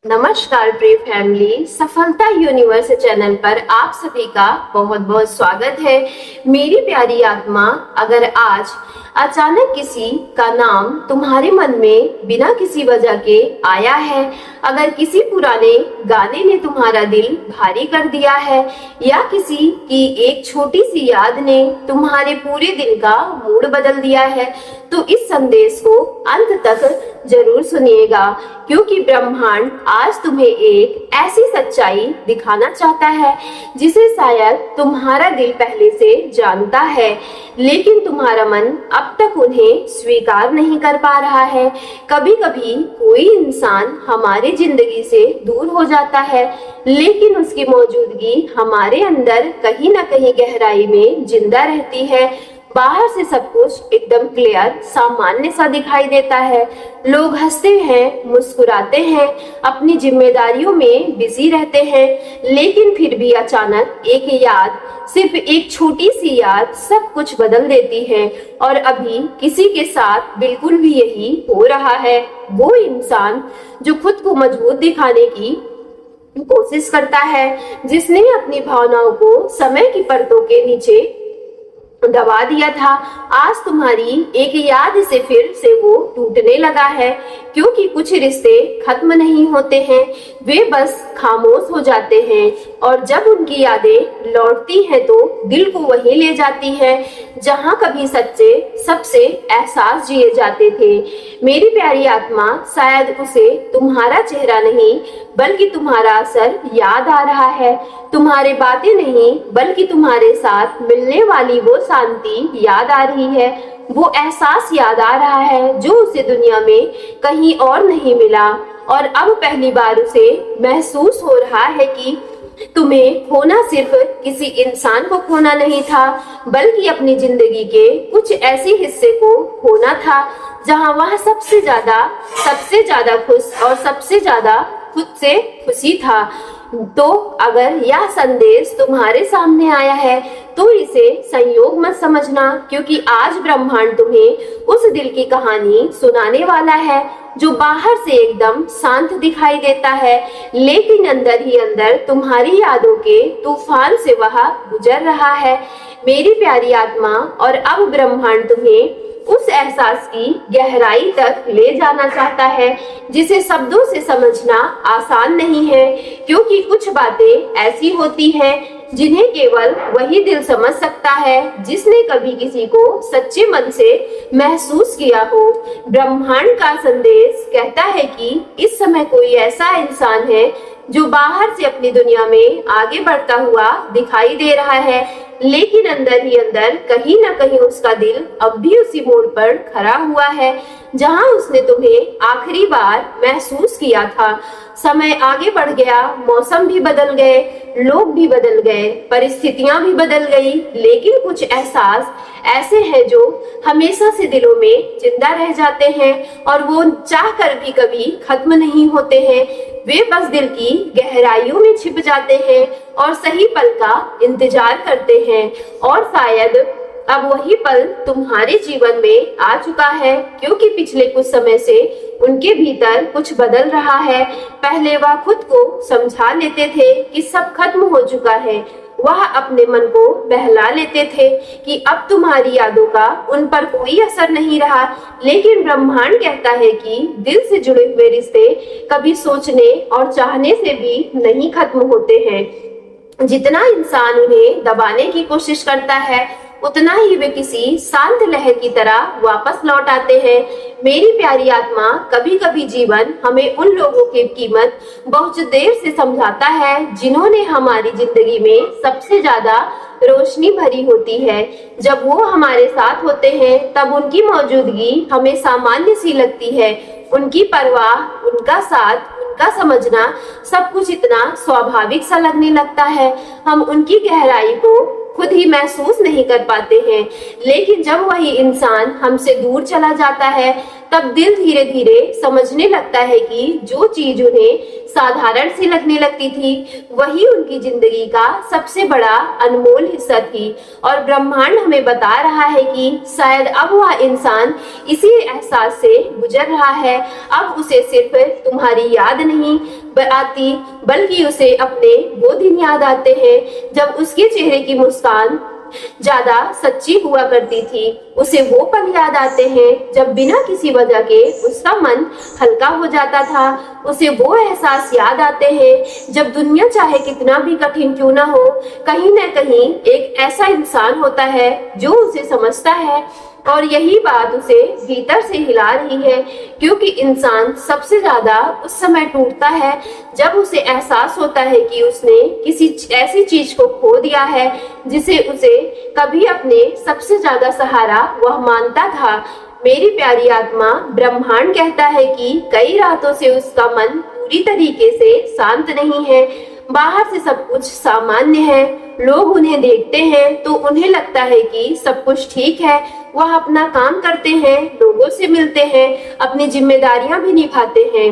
नमस्कार प्रिय फैमिली, सफलता यूनिवर्स चैनल पर आप सभी का बहुत बहुत स्वागत है। मेरी प्यारी आत्मा, अगर आज अचानक किसी का नाम तुम्हारे मन में बिना किसी वजह के आया है, अगर किसी पुराने गाने ने तुम्हारा दिल भारी कर दिया है या किसी की एक छोटी सी याद ने तुम्हारे पूरे दिन का मूड बदल दिया है, तो इस संदेश को अंत तक जरूर सुनिएगा, क्योंकि ब्रह्मांड आज तुम्हें एक ऐसी सच्चाई दिखाना चाहता है जिसे शायद तुम्हारा दिल पहले से जानता है, लेकिन तुम्हारा मन अब तक उन्हें स्वीकार नहीं कर पा रहा है। कभी कभी कोई इंसान हमारी जिंदगी से दूर हो जाता है, लेकिन उसकी मौजूदगी हमारे अंदर कहीं ना कहीं गहराई में जिंदा रहती है। बाहर से सब कुछ एकदम क्लियर, सामान्य सा दिखाई देता है। लोग हंसते हैं, मुस्कुराते हैं, अपनी जिम्मेदारियों में बिजी रहते हैं, लेकिन फिर भी अचानक एक याद, सिर्फ एक छोटी सी याद सब कुछ बदल देती है। और अभी किसी के साथ बिल्कुल भी यही हो रहा है। वो इंसान जो खुद को मजबूत दिखाने की कोशिश करता है, जिसने अपनी भावनाओं को समय की परतों के नीचे दबा दिया था, आज तुम्हारी एक याद से फिर से वो टूटने लगा है। क्योंकि कुछ रिश्ते खत्म नहीं होते हैं, वे बस खामोश हो जाते हैं, और जब उनकी यादें लौटती हैं तो दिल को वहीं ले जाती है जहां कभी सच्चे सबसे एहसास जिए जाते थे। मेरी प्यारी आत्मा, शायद उसे तुम्हारा चेहरा नहीं बल्कि तुम्हारा असर याद आ रहा है, तुम्हारे बातें नहीं बल्कि तुम्हारे साथ मिलने वाली वो शांति याद आ रही है, वो एहसास याद आ रहा है जो उसे दुनिया में कहीं और नहीं मिला। और अब पहली बार उसे महसूस हो रहा है कि तुम्हें खोना सिर्फ किसी इंसान को खोना नहीं था, बल्कि अपनी जिंदगी के कुछ ऐसे हिस्से को खोना था जहां वह सबसे ज्यादा खुश और सबसे ज्यादा खुद से खुशी था। तो अगर यह संदेश तुम्हारे सामने आया है तो इसे संयोग मत समझना, क्योंकि आज ब्रह्मांड तुम्हें उस दिल की कहानी सुनाने वाला है जो बाहर से एकदम शांत दिखाई देता है, लेकिन अंदर ही अंदर तुम्हारी यादों के तूफान से वह गुजर रहा है। मेरी प्यारी आत्मा, और अब ब्रह्मांड तुम्हें उस एहसास की गहराई तक ले जाना चाहता है जिसे शब्दों से समझना आसान नहीं है, क्योंकि कुछ बातें ऐसी होती हैं जिन्हें केवल वही दिल समझ सकता है जिसने कभी किसी को सच्चे मन से महसूस किया हो। ब्रह्मांड का संदेश कहता है कि इस समय कोई ऐसा इंसान है जो बाहर से अपनी दुनिया में आगे बढ़ता हुआ दिखाई दे रहा है, लेकिन अंदर ही अंदर कहीं ना कहीं उसका दिल अब भी उसी मोड़ पर खड़ा हुआ है जहां उसने तुम्हें आखिरी बार महसूस किया था। समय आगे बढ़ गया, मौसम भी बदल गए, लोग भी बदल गए, परिस्थितियां भी बदल गई, लेकिन कुछ एहसास ऐसे हैं जो हमेशा से दिलों में जिंदा रह जाते हैं, और वो चाह कर भी कभी खत्म नहीं होते हैं। वे बस दिल की गहराइयों में छिप जाते हैं और सही पल का इंतजार करते हैं। और शायद अब वही पल तुम्हारे जीवन में आ चुका है, क्योंकि पिछले कुछ समय से उनके भीतर कुछ बदल रहा है। पहले वह खुद को समझा लेते थे कि सब खत्म हो चुका है, वह अपने मन को बहला लेते थे कि अब तुम्हारी यादों का उन पर कोई असर नहीं रहा, लेकिन ब्रह्मांड कहता है कि दिल से जुड़े हुए रिश्ते कभी सोचने और चाहने से भी नहीं खत्म होते हैं। जितना इंसान उन्हें दबाने की कोशिश करता है, उतना ही वे किसी शांत लहर की तरह वापस लौट आते हैं। मेरी प्यारी आत्मा, कभी कभी जीवन हमें उन लोगों की कीमत बहुत देर से समझाता है जिन्होंने हमारी जिंदगी में सबसे ज्यादा रोशनी भरी होती है। जब वो हमारे साथ होते हैं तब उनकी मौजूदगी हमें सामान्य सी लगती है। उनकी परवाह, उनका साथ, उनका समझना सब कुछ इतना स्वाभाविक सा लगने लगता है। हम उनकी गहराई को खुद ही महसूस नहीं कर पाते हैं, लेकिन जब वही इंसान हमसे दूर चला जाता है तब दिल धीरे धीरे समझने लगता है कि जो चीज उन्हें साधारण सी लगने लगती थी वही उनकी जिंदगी का सबसे बड़ा अनमोल हिस्सा थी। और ब्रह्मांड हमें बता रहा है कि शायद अब वह इंसान इसी एहसास से गुजर रहा है। अब उसे सिर्फ तुम्हारी याद नहीं आती, बल्कि उसे अपने वो दिन याद आते हैं जब उसके चेहरे की मुस्कान ज्यादा सच्ची हुआ करती थी। उसे वो पल याद आते हैं जब बिना किसी वजह के उसका मन हल्का हो जाता था। उसे वो एहसास याद आते हैं जब दुनिया चाहे कितना भी कठिन क्यों ना हो, कहीं न कहीं एक ऐसा इंसान होता है जो उसे समझता है। और यही बात उसे भीतर से हिला रही है, क्योंकि इंसान सबसे ज्यादा उस समय टूटता है जब उसे एहसास होता है कि उसने किसी ऐसी चीज को खो दिया है जिसे उसे कभी अपने सबसे ज्यादा सहारा वह मानता था। मेरी प्यारी आत्मा, ब्रह्मांड कहता है कि कई रातों से उसका मन पूरी तरीके से शांत नहीं है। बाहर से सब कुछ सामान्य है, लोग उन्हें देखते हैं तो उन्हें लगता है कि सब कुछ ठीक है। वह अपना काम करते हैं, लोगों से मिलते हैं, अपनी जिम्मेदारियां भी निभाते हैं,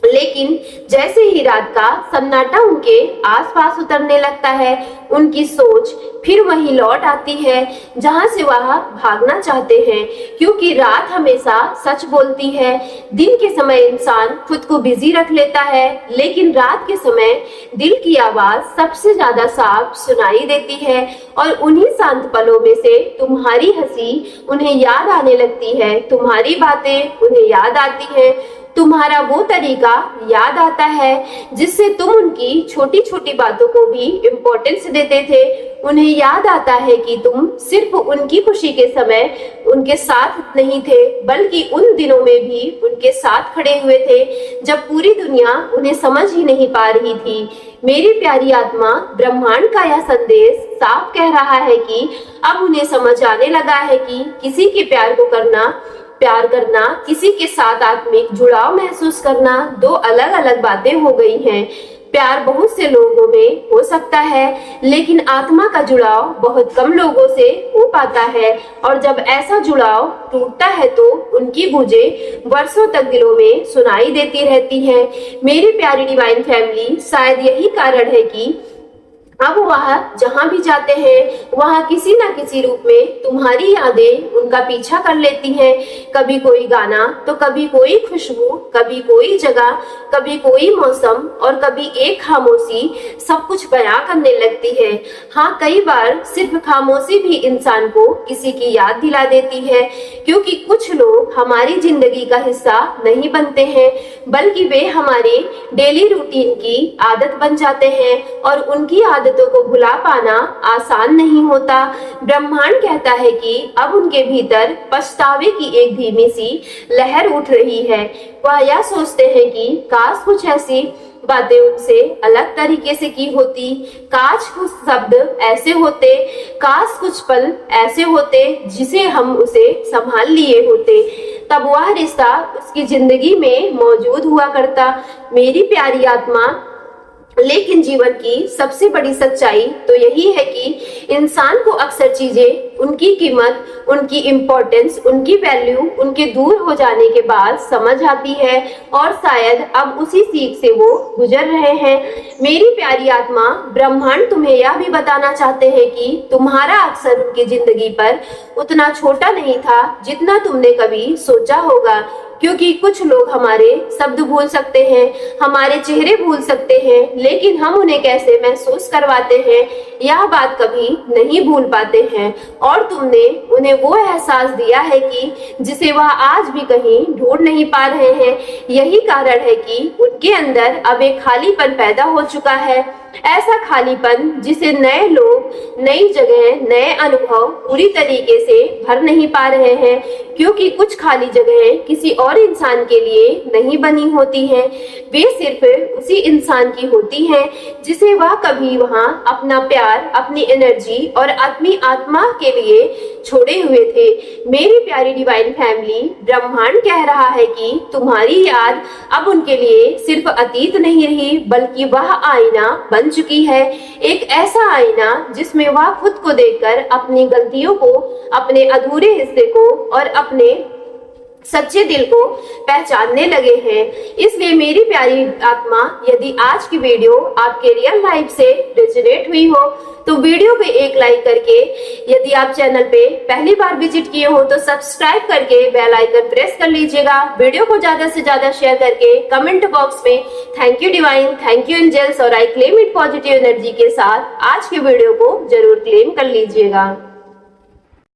लेकिन जैसे ही रात का सन्नाटा उनके आसपास उतरने लगता है, उनकी सोच फिर वहीं लौट आती है जहां से वह भागना चाहते हैं, क्योंकि रात हमेशा सच बोलती है। दिन के समय इंसान खुद को बिजी रख लेता है, लेकिन रात के समय दिल की आवाज सबसे ज्यादा साफ सुनाई देती है। और उन्हीं शांत पलों में से तुम्हारी हंसी उन्हें याद आने लगती है, तुम्हारी बातें उन्हें याद आती है, तुम्हारा वो तरीका याद आता है जिससे तुम उनकी छोटी छोटी बातों को भी इम्पोर्टेंस देते थे। उन्हें याद आता है कि तुम सिर्फ उनकी खुशी के समय उनके साथ नहीं थे, बल्कि उन दिनों में भी उनके साथ खड़े हुए थे जब पूरी दुनिया उन्हें समझ ही नहीं पा रही थी। मेरी प्यारी आत्मा, ब्रह्मांड का यह संदेश साफ कह रहा है कि अब उन्हें समझ आने लगा है कि किसी के प्यार करना, किसी के साथ आत्मिक जुड़ाव महसूस करना दो अलग अलग बातें हो गई हैं। प्यार बहुत से लोगों में हो सकता है, लेकिन आत्मा का जुड़ाव बहुत कम लोगों से हो पाता है। और जब ऐसा जुड़ाव टूटता है तो उनकी गूंजें वर्षों तक दिलों में सुनाई देती रहती हैं। मेरी प्यारी डिवाइन फैमिली, शायद यही कारण है कि अब वह जहां भी जाते हैं वहां किसी न किसी रूप में तुम्हारी यादें उनका पीछा कर लेती हैं। कभी कोई गाना, तो कभी कोई खुशबू, कभी कोई जगह, कभी कोई मौसम, और कभी एक खामोशी सब कुछ बयां करने लगती है। हाँ, कई बार सिर्फ खामोशी भी इंसान को किसी की याद दिला देती है, क्योंकि कुछ लोग हमारी जिंदगी का हिस्सा नहीं बनते हैं, बल्कि वे हमारे डेली रूटीन की आदत बन जाते हैं, और उनकी आदतों को भुला पाना आसान नहीं होता। ब्रह्मांड कहता है कि अब उनके भीतर पछतावे की एक धीमी सी लहर उठ रही है। वह यह सोचते हैं कि काश कुछ ऐसी बातें उनसे अलग तरीके से की होती, काश कुछ शब्द ऐसे होते, काश कुछ पल ऐसे होते जिसे हम उसे संभाल लिए होते, तब वह रिश्ता उसकी जिंदगी में मौजूद हुआ करता। मेरी प्यारी आत्मा, लेकिन जीवन की सबसे बड़ी सच्चाई तो यही है कि इंसान को अक्सर चीजें, उनकी कीमत, उनकी इम्पोर्टेंस, उनकी वैल्यू उनके दूर हो जाने के बाद समझ आती है, और शायद अब उसी सीख से वो गुजर रहे हैं। मेरी प्यारी आत्मा, ब्रह्मांड तुम्हें यह भी बताना चाहते हैं कि तुम्हारा अक्सर उनकी जिंदगी पर उतना छोटा नहीं था जितना तुमने कभी सोचा होगा, क्योंकि कुछ लोग हमारे शब्द भूल सकते हैं, हमारे चेहरे भूल सकते हैं, लेकिन हम उन्हें कैसे महसूस करवाते हैं यह बात कभी नहीं भूल पाते हैं। और तुमने उन्हें वो एहसास दिया है कि जिसे वह आज भी कहीं ढूंढ नहीं पा रहे हैं। यही कारण है कि उनके अंदर अब एक खालीपन पैदा हो चुका है, ऐसा खालीपन जिसे नए लोग, नई जगह, नए अनुभव पूरी तरीके से भर नहीं पा रहे हैं, क्योंकि कुछ खाली जगहें किसी और इंसान के लिए नहीं बनी होती हैं। वे सिर्फ उसी इंसान की होती हैं जिसे वह कभी वहां अपना प्यार, अपनी एनर्जी और अपनी आत्मा के लिए छोड़े हुए थे। मेरी प्यारी डिवाइन फैमिली, ब्रह्मांड कह रहा है कि तुम्हारी याद अब उनके लिए सिर्फ अतीत नहीं रही, बल्कि वह आईना बन चुकी है। एक ऐसा आईना जिसमें वह खुद को देखकर अपनी गलतियों को, अपने अधूरे हिस्से को और अपने सच्चे दिल को पहचानने लगे हैं। इसलिए मेरी प्यारी आत्मा, यदि आज की वीडियो आपके रियल लाइफ से रेजोनेट हुई हो तो वीडियो पे एक लाइक करके, यदि आप चैनल पे पहली बार विजिट किए हो तो सब्सक्राइब करके बेल आइकन प्रेस कर लीजिएगा। वीडियो को ज्यादा से ज्यादा शेयर करके कमेंट बॉक्स में thank you divine, thank you angels और I claim it positive energy के साथ आज की वीडियो को जरूर क्लेम कर लीजिएगा।